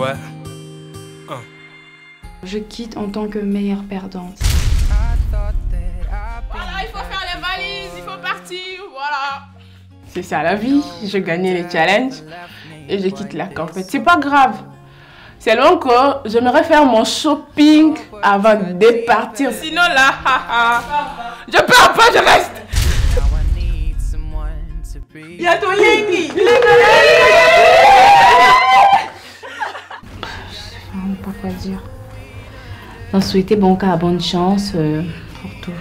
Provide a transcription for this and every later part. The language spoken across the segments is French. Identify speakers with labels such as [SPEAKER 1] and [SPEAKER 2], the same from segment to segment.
[SPEAKER 1] Ouais.
[SPEAKER 2] Je quitte en tant que meilleure perdante.
[SPEAKER 3] Voilà, il faut faire les valises, il faut partir, voilà.
[SPEAKER 2] C'est ça la vie, je gagne les challenges et je quitte la campagne. C'est pas grave. Seulement que j'aimerais faire mon shopping avant de partir. Sinon là, je pars pas, je reste. Il y a ton Lenny. Je ne sais pas quoi dire. On souhaitait bon cas, bonne chance pour tout.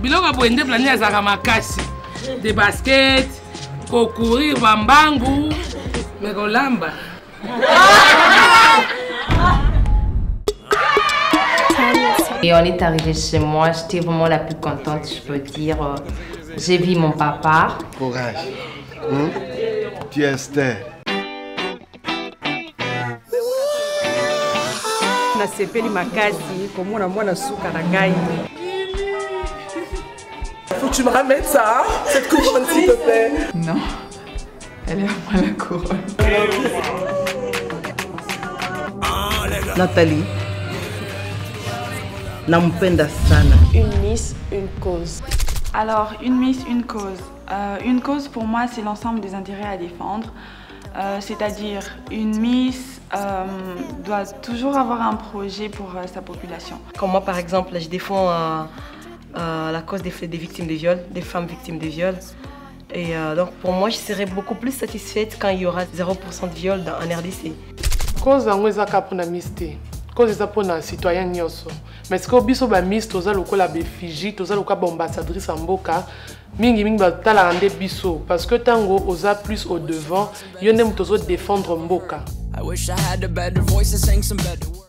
[SPEAKER 4] Biloko boende plani azaka makasi de basket, courir bambangu, mais kolamba.
[SPEAKER 5] Et on est arrivé chez moi, j'étais vraiment la plus contente, je peux dire. J'ai vu mon papa.
[SPEAKER 6] Courage. Tu es Esther.
[SPEAKER 7] Nasepeli makasi, komona mwana suka na ngai.
[SPEAKER 8] Faut que tu me ramènes ça, cette couronne s'il te plaît.
[SPEAKER 2] Non, elle est à moi la couronne.
[SPEAKER 7] Nathalie. Nampenda sana.
[SPEAKER 2] Une miss, une cause.
[SPEAKER 9] Alors, une miss, une cause. Une cause pour moi, c'est l'ensemble des intérêts à défendre. C'est-à-dire, une miss doit toujours avoir un projet pour sa population.
[SPEAKER 7] Comme moi, par exemple, je défends la cause des victimes de viol, des femmes victimes de viol. Et donc, pour moi, je serais beaucoup plus satisfaite quand il y aura 0% de viol en RDC.
[SPEAKER 8] Cause en moi, ça pour la miste. Cause ça pour les citoyens nyoso. Mais ce que biso ba miss toza lokola be Fiji, toza lokola ba ambassadrice en mboka, mingi ba tala rande biso parce que tango oza plus au devant, yo ndem tozo défendre mboka. I wish I had a better voice and sang some better words.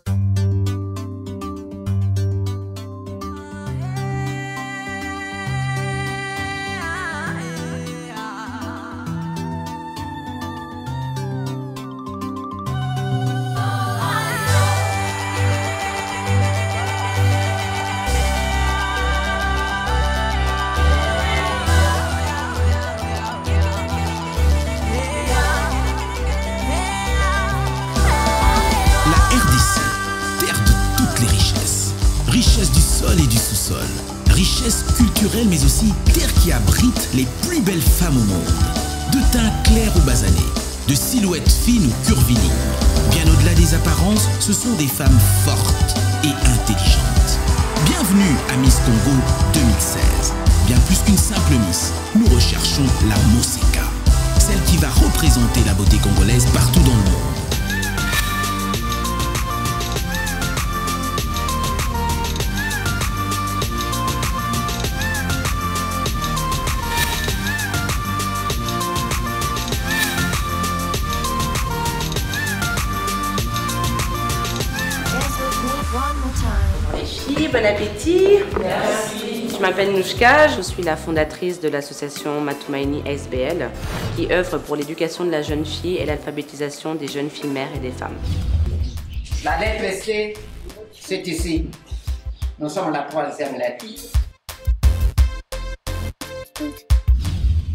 [SPEAKER 10] Richesse du sol et du sous-sol, richesse culturelle mais aussi terre qui abrite les plus belles femmes au monde. De teint clair ou basané, de silhouettes fines ou curvilignes, bien au-delà des apparences, ce sont des femmes fortes et intelligentes. Bienvenue à Miss Congo 2016. Bien plus qu'une simple Miss, nous recherchons la Moseka, celle qui va représenter la beauté congolaise partout dans le monde.
[SPEAKER 5] Bon appétit. Merci. Je m'appelle Nouchka, je suis la fondatrice de l'association Matumaini SBL qui œuvre pour l'éducation de la jeune fille et l'alphabétisation des jeunes filles mères et des femmes.
[SPEAKER 11] La lettre C, c'est ici. Nous sommes la troisième lettre.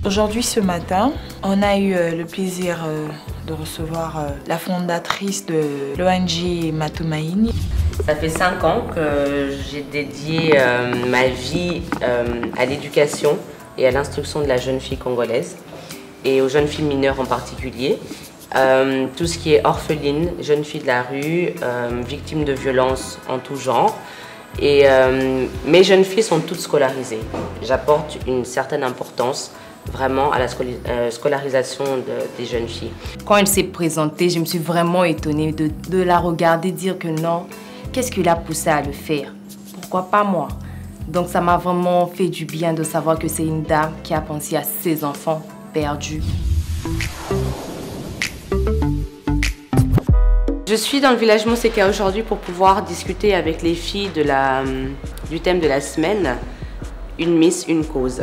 [SPEAKER 12] Aujourd'hui, ce matin, on a eu le plaisir de recevoir la fondatrice de l'ONG Matumaini.
[SPEAKER 5] Ça fait 5 ans que j'ai dédié ma vie à l'éducation et à l'instruction de la jeune fille congolaise et aux jeunes filles mineures en particulier. Tout ce qui est orpheline, jeunes filles de la rue, victimes de violences en tout genre. Et mes jeunes filles sont toutes scolarisées. J'apporte une certaine importance vraiment à la scolarisation des jeunes filles.
[SPEAKER 13] Quand elle s'est présentée, je me suis vraiment étonnée de la regarder dire que non. Qu'est-ce qui l'a poussée à le faire? Pourquoi pas moi? Donc ça m'a vraiment fait du bien de savoir que c'est une dame qui a pensé à ses enfants perdus. Je suis dans le village Moseka aujourd'hui pour pouvoir discuter avec les filles de
[SPEAKER 5] du thème de la semaine, une Miss, une cause.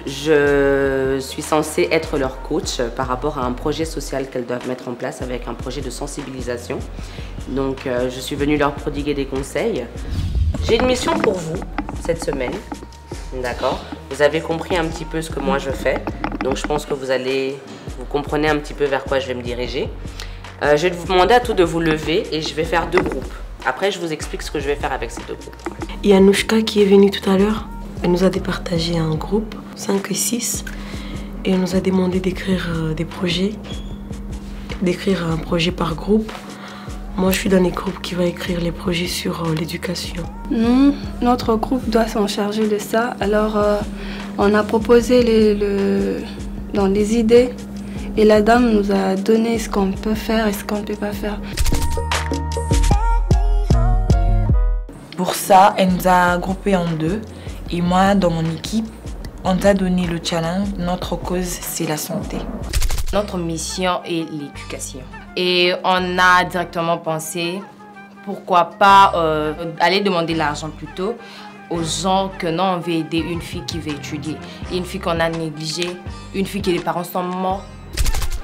[SPEAKER 5] Je suis censée être leur coach par rapport à un projet social qu'elles doivent mettre en place avec un projet de sensibilisation. Donc je suis venue leur prodiguer des conseils. J'ai une mission pour vous cette semaine, d'accord? Vous avez compris un petit peu ce que moi je fais, donc je pense que vous comprenez un petit peu vers quoi je vais me diriger. Je vais vous demander à tous de vous lever et je vais faire 2 groupes. Après, je vous explique ce que je vais faire avec ces 2 groupes.
[SPEAKER 7] Il y a Anouchka qui est venue tout à l'heure. Elle nous a départagé un groupe, 5 et 6, et elle nous a demandé d'écrire des projets, d'écrire un projet par groupe. Moi, je suis dans les groupes qui va écrire les projets sur l'éducation.
[SPEAKER 1] Nous, notre groupe doit s'en charger de ça. Alors, on a proposé dans les idées et la dame nous a donné ce qu'on peut faire et ce qu'on ne peut pas faire.
[SPEAKER 12] Pour ça, elle nous a groupés en 2. Et moi, dans mon équipe, on t'a donné le challenge. Notre cause, c'est la santé.
[SPEAKER 13] Notre mission est l'éducation. Et on a directement pensé, pourquoi pas aller demander l'argent plutôt aux gens que non, on veut aider une fille qui veut étudier. Et une fille qu'on a négligée, une fille que les parents sont morts.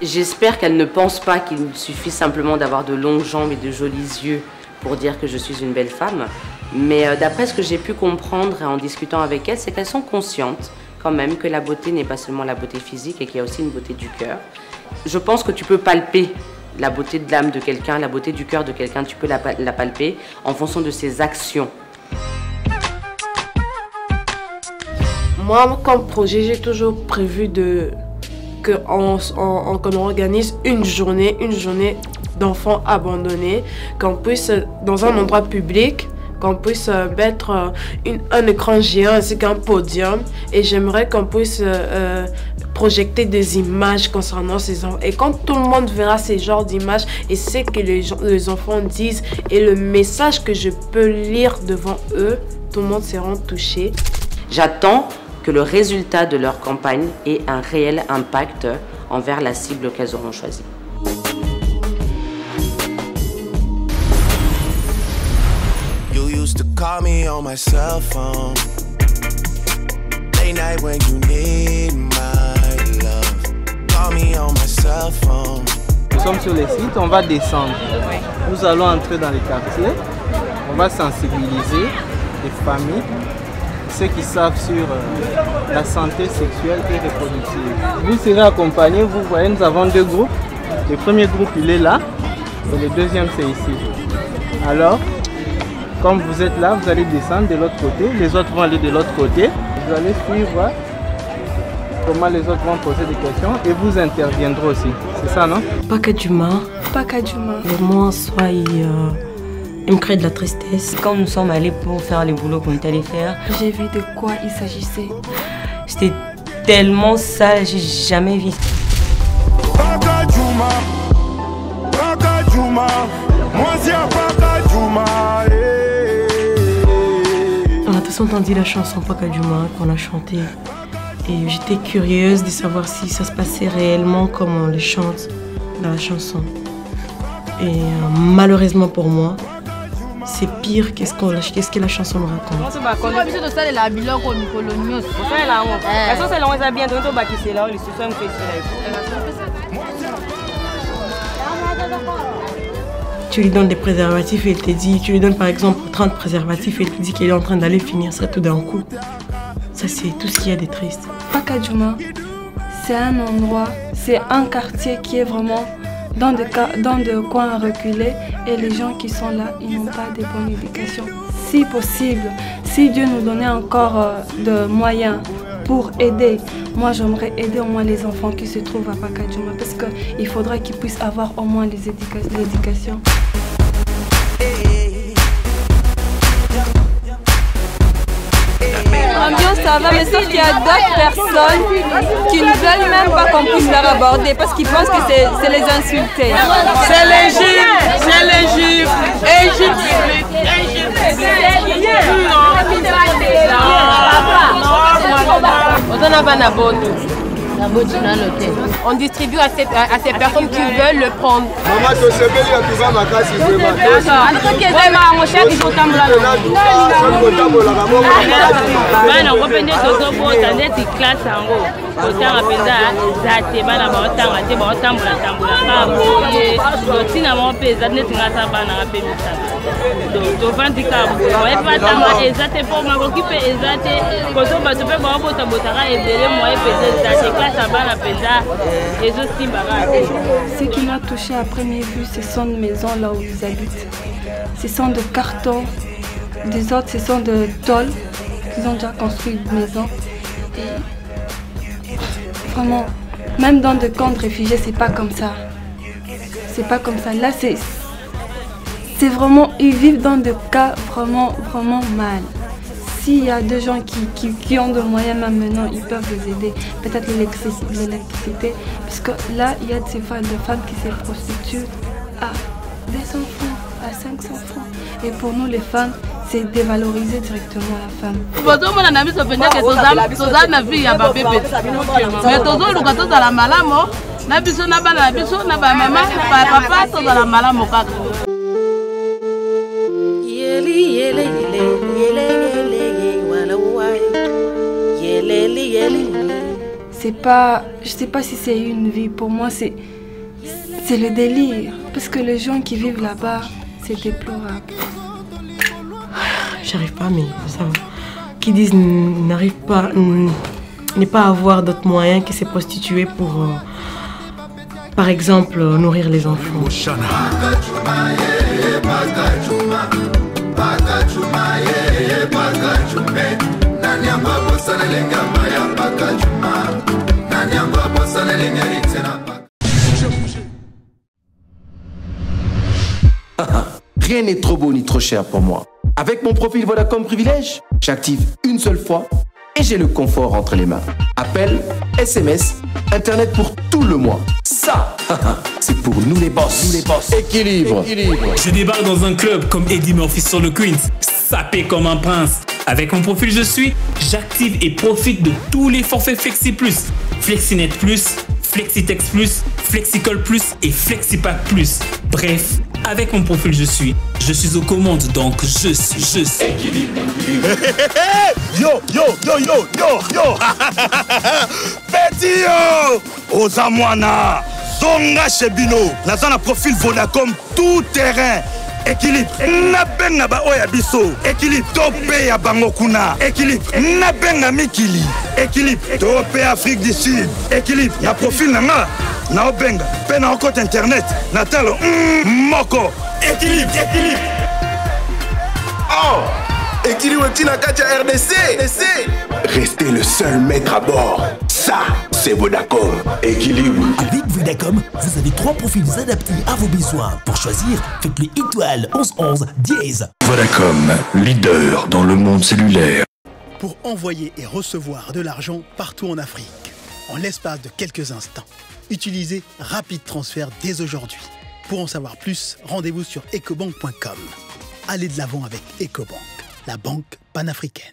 [SPEAKER 5] J'espère qu'elle ne pense pas qu'il suffit simplement d'avoir de longues jambes et de jolis yeux pour dire que je suis une belle femme. Mais d'après ce que j'ai pu comprendre en discutant avec elles, c'est qu'elles sont conscientes quand même que la beauté n'est pas seulement la beauté physique et qu'il y a aussi une beauté du cœur. Je pense que tu peux palper la beauté de l'âme de quelqu'un, la beauté du cœur de quelqu'un, tu peux la palper en fonction de ses actions.
[SPEAKER 8] Moi, comme projet, j'ai toujours prévu qu'on organise une journée d'enfants abandonnés, qu'on puisse, dans un endroit public, qu'on puisse mettre un écran géant ainsi qu'un podium, et j'aimerais qu'on puisse projeter des images concernant ces enfants. Et quand tout le monde verra ces genres d'images et ce que les enfants disent et le message que je peux lire devant eux, tout le monde sera touché.
[SPEAKER 5] J'attends que le résultat de leur campagne ait un réel impact envers la cible qu'elles auront choisie.
[SPEAKER 14] To call me on my cell phone late night when you need my love. Call me on my cell phone.
[SPEAKER 15] Nous sommes sur les sites, on va descendre. Nous allons entrer dans les quartiers. On va sensibiliser les familles, ceux qui savent sur la santé sexuelle et reproductive. Vous serez accompagnés, vous voyez, nous avons 2 groupes. Le premier groupe, il est là, et le deuxième, c'est ici. Alors, comme vous êtes là, vous allez descendre de l'autre côté, les autres vont aller de l'autre côté. Vous allez suivre comment les autres vont poser des questions et vous interviendrez aussi. C'est ça, non?
[SPEAKER 7] Pakadjuma. Le mot en soi, il me crée de la tristesse.
[SPEAKER 16] Quand nous sommes allés pour faire le boulot qu'on est allé faire,
[SPEAKER 1] j'ai vu de quoi il s'agissait.
[SPEAKER 16] C'était tellement sale, j'ai jamais vu.
[SPEAKER 14] Pakadjuma, Pakadjuma, moi c'est Pakadjuma.
[SPEAKER 7] On a tous entendu la chanson Pakadjuma qu'on a chantée et j'étais curieuse de savoir si ça se passait réellement comme on le chante dans la chanson. Et malheureusement pour moi, c'est pire qu'est-ce que la chanson nous raconte. Tu lui donnes des préservatifs et il te dit, tu lui donnes par exemple 30 préservatifs et il te dit qu'il est en train d'aller finir ça tout d'un coup. Ça c'est tout ce qu'il y a de triste.
[SPEAKER 1] Pakadjuma, c'est un endroit, c'est un quartier qui est vraiment dans des coins reculés et les gens qui sont là, ils n'ont pas de bonne éducation. Si possible, si Dieu nous donnait encore de moyens pour aider, moi j'aimerais aider au moins les enfants qui se trouvent à Pakadjuma parce qu'il faudra qu'ils puissent avoir au moins l'éducation.
[SPEAKER 17] L'ambiance ça va, mais sauf qu'il y a d'autres personnes qui ne veulent même pas qu'on puisse leur aborder parce qu'ils pensent que c'est les insulter.
[SPEAKER 4] C'est l'Égypte, c'est l'Égypte,
[SPEAKER 3] On distribue à ces personnes qui veulent le prendre.
[SPEAKER 6] Maman, tu sais bien que tu vas ma casse, il veut ma
[SPEAKER 1] Ce qui m'a touché à première vue, ce sont des maisons là où ils habitent. Ce sont de cartons, des autres, ce sont de tôles. Ils ont déjà construit une maison. Et vraiment, même dans des camps de réfugiés, c'est pas comme ça. C'est pas comme ça. Là, c'est vraiment, ils vivent dans des cas vraiment mal. S'il y a des gens qui ont des moyens même maintenant, ils peuvent les aider. Peut-être l'électricité. Parce que là, il y a des femmes qui se prostituent à des enfants, à 500 francs. Et pour nous, les femmes, c'est dévaloriser directement la femme. C'est pas, je sais pas si c'est une vie. Pour moi, c'est le délire. Parce que les gens qui vivent là-bas, c'est déplorable.
[SPEAKER 7] J'arrive pas, mais ça va. Qui disent n'arrive pas, n'est pas avoir d'autres moyens que se prostituer pour, par exemple, nourrir les enfants.
[SPEAKER 18] Rien n'est trop beau ni trop cher pour moi. Avec mon profil Vodacom Privilège, j'active une seule fois et j'ai le confort entre les mains. Appel, SMS, Internet pour tout le mois. Ça, c'est pour nous les boss. Équilibre.
[SPEAKER 10] Je débarque dans un club comme Eddie Murphy sur le Queens, sapé comme un prince. Avec mon profil Je suis, j'active et profite de tous les forfaits Flexi Plus, FlexiNet Plus, FlexiTex Plus, FlexiCall Plus et FlexiPack Plus. Bref, avec mon profil Je suis aux commandes, donc je suis.
[SPEAKER 19] Yo Petit yo Ozamwana Zonga Chebino Naza na profil Vodacom tout terrain. Équilibre nabenga ba oya biso. Équilibre topé ya bango kuna. Équilibre nabenga mikili. Équilibre topé Afrique du Sud. Équilibre na profil nanga na obenga pe na compte internet natalo moko. Équilibre.
[SPEAKER 18] Oh, Équilibre Tina Katia RDC. Restez le seul maître à bord. Ça, c'est Vodacom. Équilibre.
[SPEAKER 10] Avec Vodacom, vous avez 3 profils adaptés à vos besoins. Pour choisir, faites-le étoile 1111 dièse.
[SPEAKER 20] Vodacom, leader dans le monde cellulaire.
[SPEAKER 21] Pour envoyer et recevoir de l'argent partout en Afrique, en l'espace de quelques instants, utilisez Rapid Transfert dès aujourd'hui. Pour en savoir plus, rendez-vous sur ecobank.com. Allez de l'avant avec Ecobank, la banque panafricaine.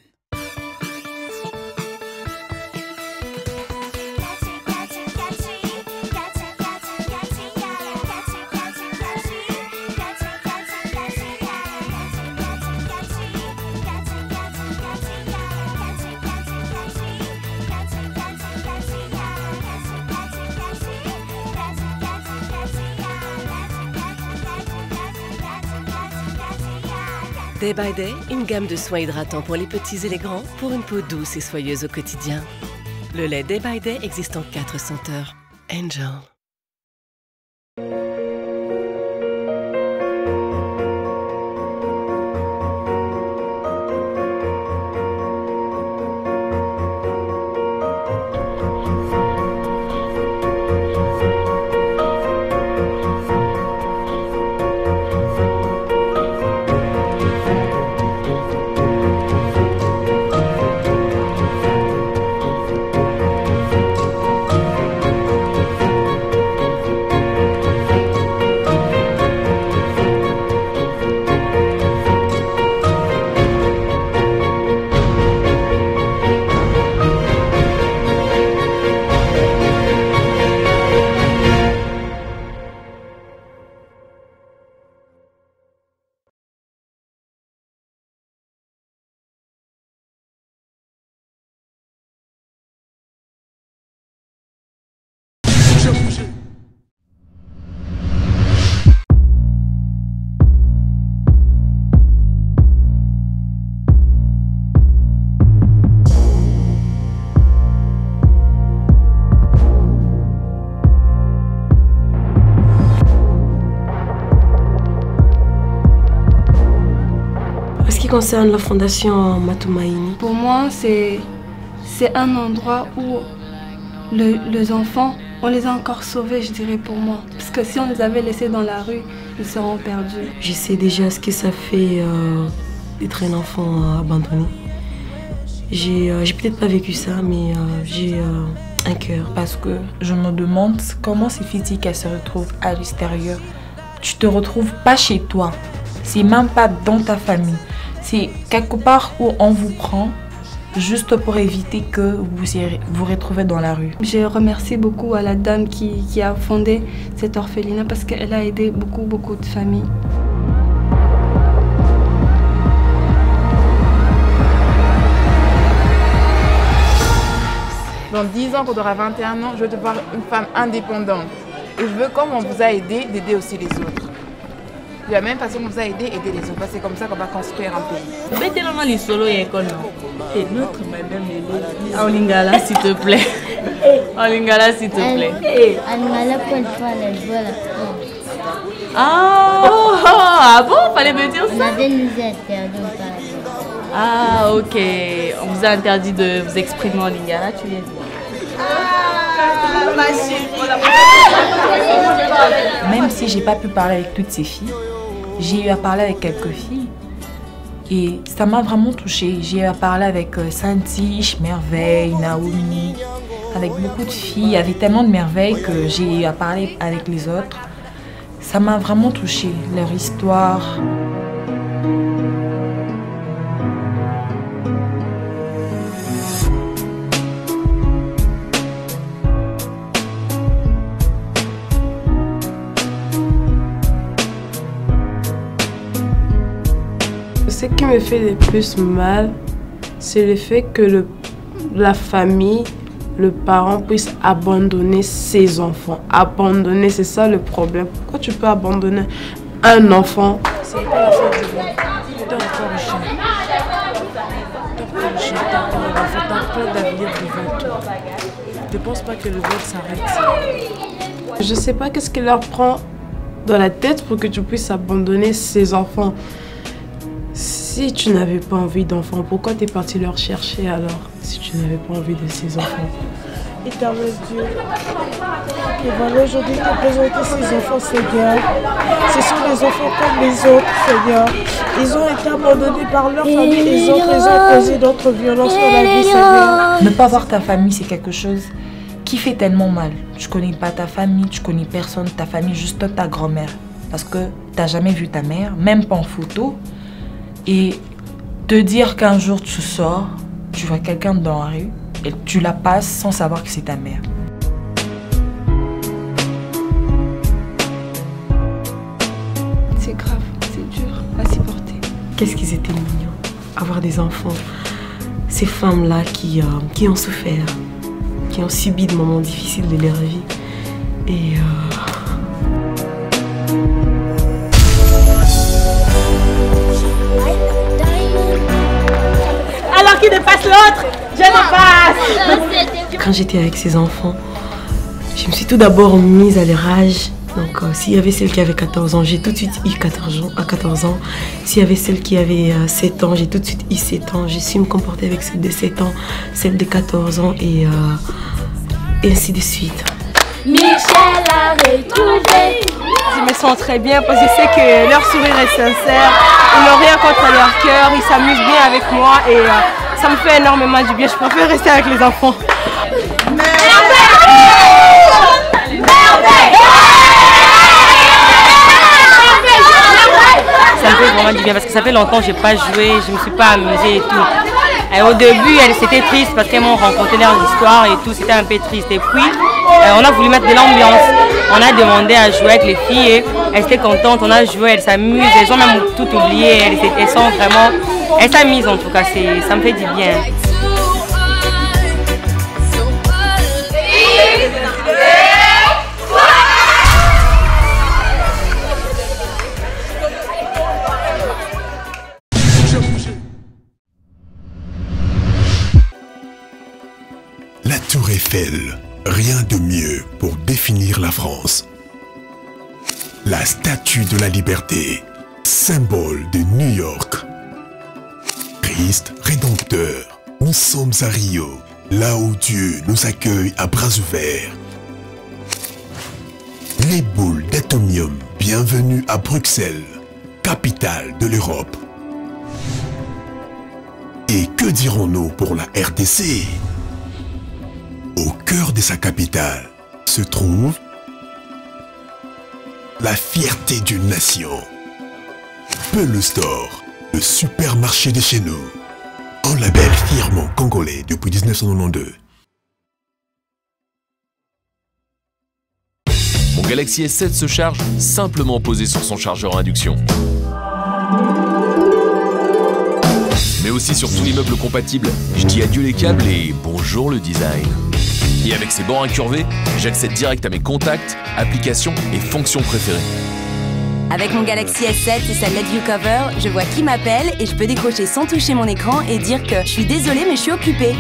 [SPEAKER 22] Day by Day, une gamme de soins hydratants pour les petits et les grands, pour une peau douce et soyeuse au quotidien. Le lait Day by Day existe en 4 senteurs. Angel.
[SPEAKER 7] qui concerne la fondation Matumaini,
[SPEAKER 1] pour moi, c'est un endroit où les enfants, on les a encore sauvés, je dirais, pour moi. Parce que si on les avait laissés dans la rue, ils seront perdus.
[SPEAKER 7] je sais déjà ce que ça fait d'être un enfant abandonné. J'ai peut-être pas vécu ça, mais j'ai un cœur.
[SPEAKER 12] Parce que je me demande comment ces filles qu'elles se retrouvent à l'extérieur. Tu te retrouves pas chez toi. C'est même pas dans ta famille. C'est quelque part où on vous prend juste pour éviter que vous vous retrouvez dans la rue.
[SPEAKER 1] Je remercie beaucoup à la dame qui a fondé cet orphelinat parce qu'elle a aidé beaucoup de familles.
[SPEAKER 3] Dans 10 ans, quand tu auras 21 ans, je veux te voir une femme indépendante. Et je veux, comme on vous a aidé, d'aider aussi les autres. De la même façon qu'on vous a aidé, aider les autres. C'est comme ça qu'on va construire un pays.
[SPEAKER 16] Mettez-le les solos et école. Et notre madame est en lingala, s'il te plaît. En lingala, s'il te plaît. Ah bon, fallait me dire ça. Ah ok, on vous a interdit de vous exprimer en lingala, tu viens de dire.
[SPEAKER 12] Même si j'ai pas pu parler avec toutes ces filles, j'ai eu à parler avec quelques filles et ça m'a vraiment touchée. J'ai eu à parler avec Santiche, Merveille, Naomi, avec beaucoup de filles. Il y avait tellement de merveilles que j'ai eu à parler avec les autres. Ça m'a vraiment touchée, leur histoire.
[SPEAKER 8] Ce qui me fait le plus mal, c'est le fait que la famille, le parent puisse abandonner ses enfants. Abandonner, c'est ça le problème. Pourquoi tu peux abandonner un enfant?
[SPEAKER 7] C'est pas la faute du monde. T'es encore jeune. T'as plein d'avenir devant toi. Ne pense pas que le monde s'arrête.
[SPEAKER 8] Je sais pas qu'est-ce qui leur prend dans la tête pour que tu puisses abandonner ces enfants. Si tu n'avais pas envie d'enfants, pourquoi t'es parti leur chercher alors, si tu n'avais pas envie de ces enfants?
[SPEAKER 2] Éternel Dieu, et voilà aujourd'hui te présenter ces enfants, Seigneur. Ce sont des enfants comme les autres, Seigneur. Ils ont été abandonnés par leur famille, les autres les ont causé d'autres violences dans la vie, Seigneur.
[SPEAKER 12] Ne pas voir ta famille, c'est quelque chose qui fait tellement mal. Tu connais pas ta famille, tu connais personne, ta famille, juste ta grand-mère. Parce que t'as jamais vu ta mère, même pas en photo. Et te dire qu'un jour tu sors, tu vois quelqu'un dans la rue et tu la passes sans savoir que c'est ta mère.
[SPEAKER 1] C'est grave, c'est dur à supporter.
[SPEAKER 7] Qu'est-ce qu'ils étaient mignons, avoir des enfants. Ces femmes-là qui ont souffert, qui ont subi des moments difficiles de leur vie. Et
[SPEAKER 16] Alors qui dépasse l'autre, je dépasse.
[SPEAKER 7] quand j'étais avec ces enfants, je me suis tout d'abord mise à leur âge. Donc s'il y avait celle qui avait 14 ans, j'ai tout de suite eu 14 ans. S'il y avait celle qui avait 7 ans, j'ai tout de suite eu 7 ans. J'ai su me comporter avec celle de 7 ans, celle de 14 ans et ainsi de suite.
[SPEAKER 9] Michel a retrouvé.
[SPEAKER 17] Je me sens très bien parce que je sais que leur sourire est sincère. Ils n'ont rien contre leur cœur, ils s'amusent bien avec moi et ça me fait énormément du bien. Je préfère rester avec les enfants.
[SPEAKER 16] Ça me fait vraiment du bien parce que ça fait longtemps que je n'ai pas joué, je ne me suis pas amusée et tout. Et au début, c'était triste parce qu'elles m'ont rencontré leur histoire et tout, c'était un peu triste. Et puis, on a voulu mettre de l'ambiance. On a demandé à jouer avec les filles et elles étaient contentes, on a joué, elles s'amusent, elles ont même tout oublié, elles sont vraiment, elles s'amusent en tout cas, ça me fait du bien.
[SPEAKER 10] La Tour Eiffel, rien de mieux pour définir la France. La Statue de la Liberté, symbole de New York.
[SPEAKER 11] Christ rédempteur. Nous sommes à Rio, là où Dieu nous accueille à bras ouverts. Les boules d'atomium, bienvenue à Bruxelles, capitale de l'Europe. Et que dirons-nous pour la RDC? Au cœur de sa capitale se trouve la fierté d'une nation. Peul Store, le supermarché de chez nous. Un label fièrement congolais depuis 1992.
[SPEAKER 13] Mon Galaxy S7 se charge simplement posé sur son chargeur à induction. Mais aussi sur tous les meubles compatibles, je dis adieu les câbles et bonjour le design. Et avec ses bords incurvés, j'accède direct à mes contacts, applications et fonctions préférées.
[SPEAKER 23] Avec mon Galaxy S7 et sa LED View Cover, je vois qui m'appelle et je peux décrocher sans toucher mon écran et dire que je suis désolée mais je suis occupée.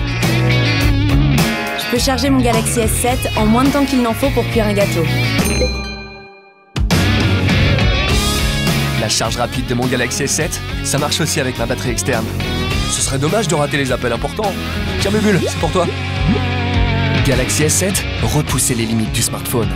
[SPEAKER 23] Je peux charger mon Galaxy S7 en moins de temps qu'il n'en faut pour cuire un gâteau.
[SPEAKER 24] La charge rapide de mon Galaxy S7, ça marche aussi avec ma batterie externe. Ce serait dommage de rater les appels importants. Tiens Bubule, c'est pour toi. Galaxy S7, repoussez les limites du smartphone.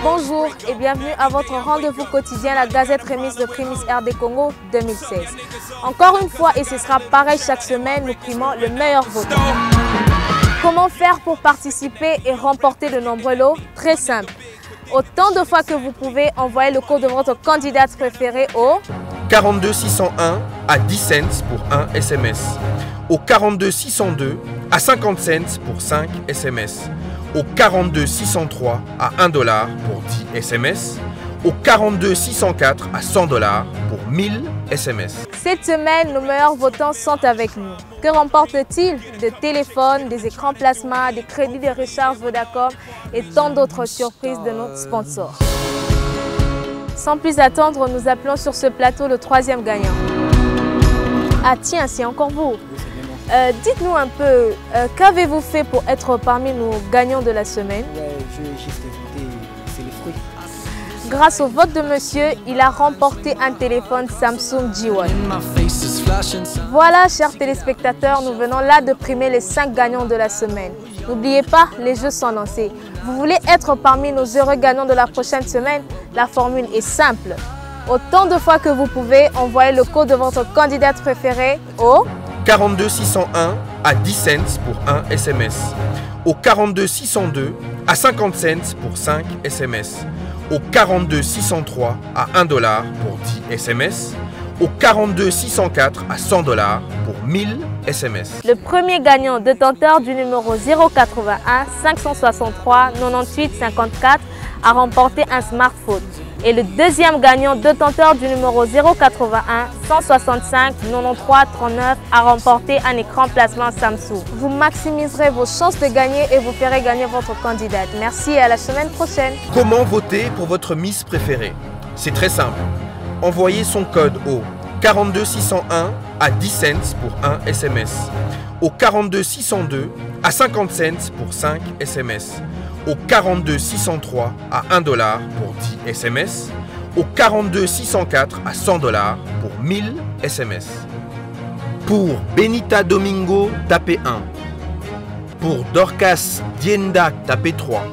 [SPEAKER 25] Bonjour et bienvenue à votre rendez-vous quotidien, la Gazette Remise de Primis RD Congo 2016. Encore une fois, et ce sera pareil chaque semaine, nous primons le meilleur votant. Comment faire pour participer et remporter de nombreux lots? Très simple. Autant de fois que vous pouvez, envoyer le code de votre candidate préférée au
[SPEAKER 26] 42 601 à 10 cents pour 1 SMS. Au 42 602 à 50 cents pour 5 SMS. Au 42 603 à $1 pour 10 SMS. Au 42 604 à $100 pour 1000 SMS.
[SPEAKER 25] Cette semaine, nos meilleurs votants sont avec nous. Que remportent-ils? Des téléphones, des écrans plasma, des crédits de recharge Vodacom et tant d'autres surprises de nos sponsors. Sans plus attendre, nous appelons sur ce plateau le troisième gagnant. Ah tiens, c'est encore vous. Dites-nous un peu, qu'avez-vous fait pour être parmi nos gagnants de la semaine?
[SPEAKER 27] J'ai voté, c'est les fruits.
[SPEAKER 25] Grâce au vote de monsieur, il a remporté un téléphone Samsung G1. Voilà, chers téléspectateurs, nous venons là de primer les 5 gagnants de la semaine. N'oubliez pas, les jeux sont lancés. Vous voulez être parmi nos heureux gagnants de la prochaine semaine? La formule est simple. Autant de fois que vous pouvez, envoyer le code de votre candidate préférée au
[SPEAKER 26] 42 601 à 10 cents pour 1 SMS. Au 42 602 à 50 cents pour 5 SMS. Au 42 603 à $1 pour 10 SMS. Au 42 604 à $100 pour 1000 SMS.
[SPEAKER 25] Le premier gagnant détenteur du numéro 081 563 98 54 a remporté un smartphone. Et le deuxième gagnant détenteur du numéro 081 165 93 39 a remporté un écran plasma Samsung. Vous maximiserez vos chances de gagner et vous ferez gagner votre candidate. Merci et à la semaine prochaine.
[SPEAKER 26] Comment voter pour votre Miss préférée? C'est très simple. Envoyez son code au 42 601 à 10 cents pour 1 SMS. Au 42 602 à 50 cents pour 5 SMS. Au 42 603 à $1 pour 10 SMS. Au 42 604 à $100 pour 1000 SMS. Pour Benita Domingo, tapez 1. Pour Dorcas Dienda, tapez 3.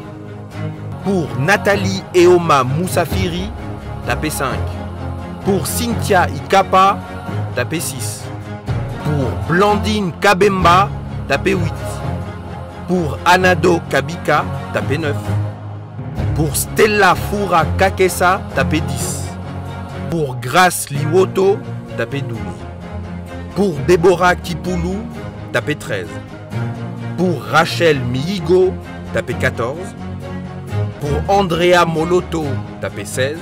[SPEAKER 26] Pour Nathalie Eoma Moussafiri, tapez 5. Pour Cynthia Ikapa, tapez 6. Pour Blandine Kabemba, tapez 8. Pour Anado Kabika, tapez 9. Pour Stella Foura Kakesa, tapez 10. Pour Grace Liwoto, tapez 12. Pour Déborah Kipoulou, tapez 13. Pour Rachel Mihigo, tapez 14. Pour Andrea Moloto, tapez 16.